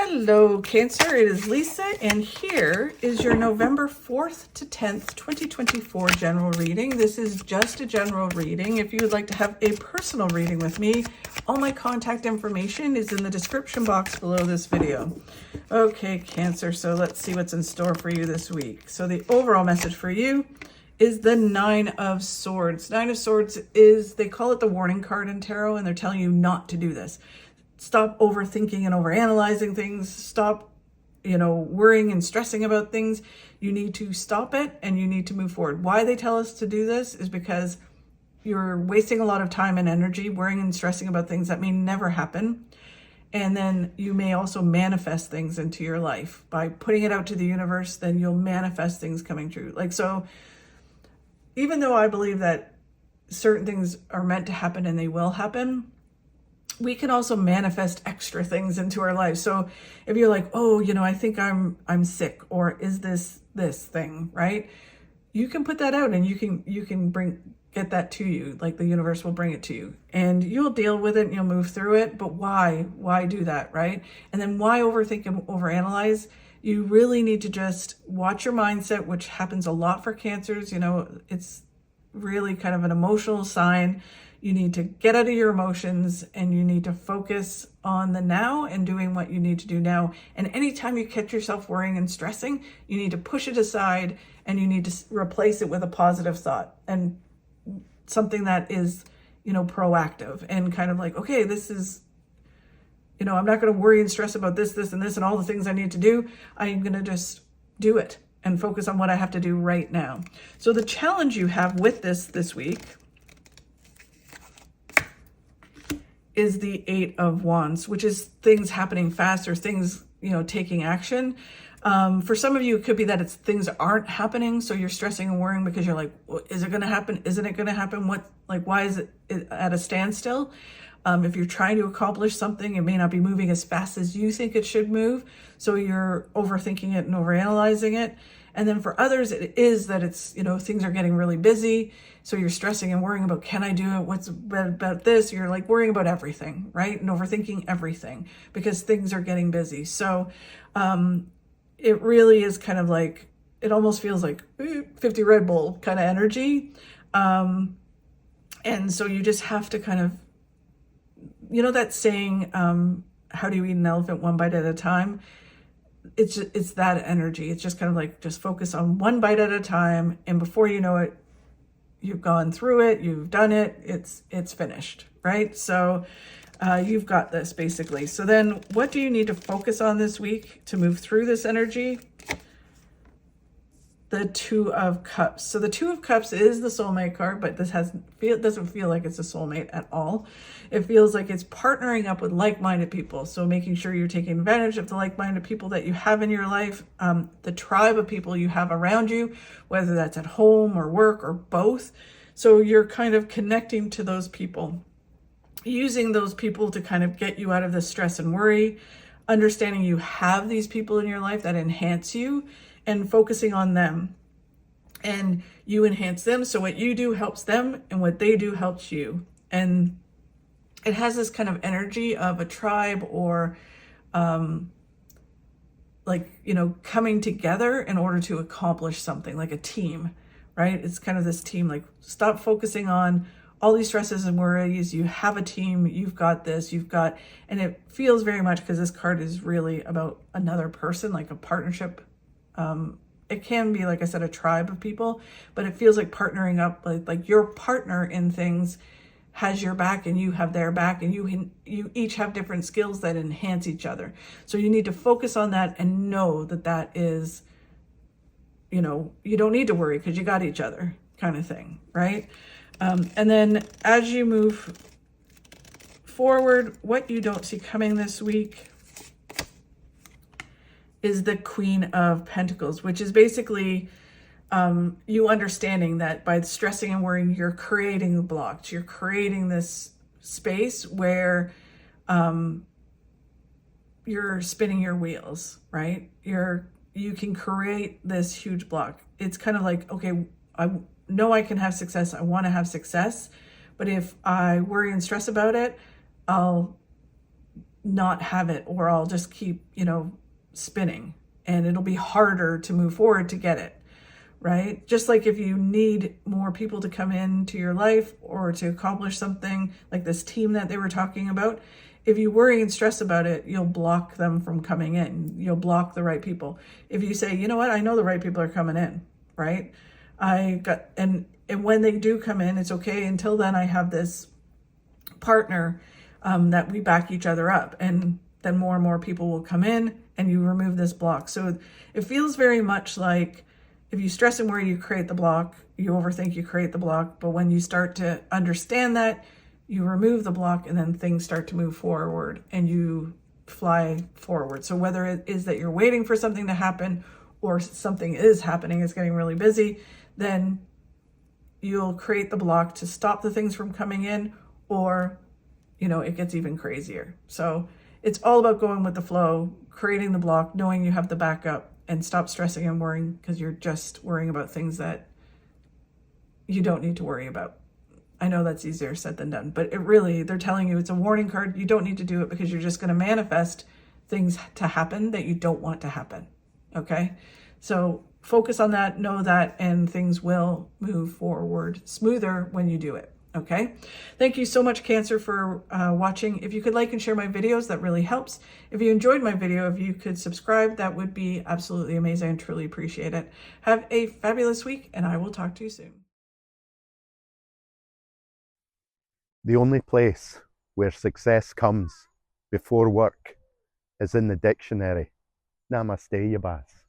Hello, Cancer. It is Lisa, and here is your November 4th to 10th, 2024 general reading. This is just a general reading. If you would like to have a personal reading with me, all my contact information is in the description box below this video. Okay, Cancer, so let's see what's in store for you this week. So the overall message for you is the Nine of Swords. Nine of Swords is, they call it the warning card in tarot, and they're telling you not to do this. Stop overthinking and overanalyzing things. Stop, worrying and stressing about things. You need to stop it and you need to move forward. Why they tell us to do this is because you're wasting a lot of time and energy worrying and stressing about things that may never happen. And then you may also manifest things into your life by putting it out to the universe. Then you'll manifest things coming true. So even though I believe that certain things are meant to happen and they will happen, we can also manifest extra things into our lives. So if you're like, oh, I think I'm sick, or is this thing, right? You can put that out and you can get that to you. Like the universe will bring it to you and you'll deal with it and you'll move through it. But why do that, right? And then why overthink and overanalyze? You really need to just watch your mindset, which happens a lot for Cancers. It's really kind of an emotional sign. You need to get out of your emotions and you need to focus on the now and doing what you need to do now. And anytime you catch yourself worrying and stressing, you need to push it aside and you need to replace it with a positive thought and something that is, proactive and kind of like, okay, this is, I'm not going to worry and stress about this, and this, and all the things I need to do. I'm going to just do it and focus on what I have to do right now. So the challenge you have with this week is the Eight of Wands, which is things happening fast or things, taking action. For some of you, it could be that things aren't happening. So you're stressing and worrying because you're like, well, is it going to happen? Isn't it going to happen? Why is it at a standstill? If you're trying to accomplish something, it may not be moving as fast as you think it should move. So you're overthinking it and overanalyzing it. And then for others, it is that it's, things are getting really busy. So you're stressing and worrying about, can I do it? What's about this? You're like worrying about everything, right? And overthinking everything because things are getting busy. So it really is kind of like, it almost feels like 50 Red Bull kind of energy. And so you just have to kind of, that saying, how do you eat an elephant one bite at a time? It's that energy. It's just kind of like, just focus on one bite at a time. And before you know it, you've gone through it, you've done it, it's finished, right? So you've got this basically. So then what do you need to focus on this week to move through this energy? The Two of Cups. So the Two of Cups is the soulmate card, but this doesn't feel like it's a soulmate at all. It feels like it's partnering up with like-minded people. So making sure you're taking advantage of the like-minded people that you have in your life, the tribe of people you have around you, whether that's at home or work or both. So you're kind of connecting to those people, using those people to kind of get you out of the stress and worry, understanding you have these people in your life that enhance you, and focusing on them, and you enhance them. So what you do helps them and what they do helps you. And it has this kind of energy of a tribe or coming together in order to accomplish something, like a team, right? It's kind of this team, like stop focusing on all these stresses and worries. You have a team, you've got this, and it feels very much, because this card is really about another person, like a partnership. It can be, like I said, a tribe of people, but it feels like partnering up, like your partner in things has your back and you have their back, and you each have different skills that enhance each other. So you need to focus on that and know that is, you don't need to worry because you got each other, kind of thing, right? And then as you move forward, what you don't see coming this week is the Queen of Pentacles, which is basically you understanding that by stressing and worrying, you're creating blocks. You're creating this space where you're spinning your wheels, right? You can create this huge block. It's kind of like, okay, I know I can have success. I want to have success. But if I worry and stress about it, I'll not have it, or I'll just keep, spinning, and it'll be harder to move forward to get it, right? Just like if you need more people to come into your life or to accomplish something like this team that they were talking about, if you worry and stress about it, you'll block them from coming in. You'll block the right people. If you say, you know what, I know the right people are coming in, right? And when they do come in, it's okay. Until then, I have this partner that we back each other up, and then more and more people will come in and you remove this block. So it feels very much like if you stress and worry, you create the block, you overthink, you create the block. But when you start to understand that, you remove the block, and then things start to move forward and you fly forward. So whether it is that you're waiting for something to happen or something is happening, it's getting really busy, then you'll create the block to stop the things from coming in, or it gets even crazier. So it's all about going with the flow, creating the block, knowing you have the backup, and stop stressing and worrying, because you're just worrying about things that you don't need to worry about. I know that's easier said than done, but they're telling you it's a warning card. You don't need to do it, because you're just going to manifest things to happen that you don't want to happen. Okay? So focus on that, know that, and things will move forward smoother when you do it. Okay. Thank you so much, Cancer, for watching. If you could like and share my videos, that really helps. If you enjoyed my video, if you could subscribe, that would be absolutely amazing. I truly appreciate it. Have a fabulous week, and I will talk to you soon. The only place where success comes before work is in the dictionary. Namaste, Yabas.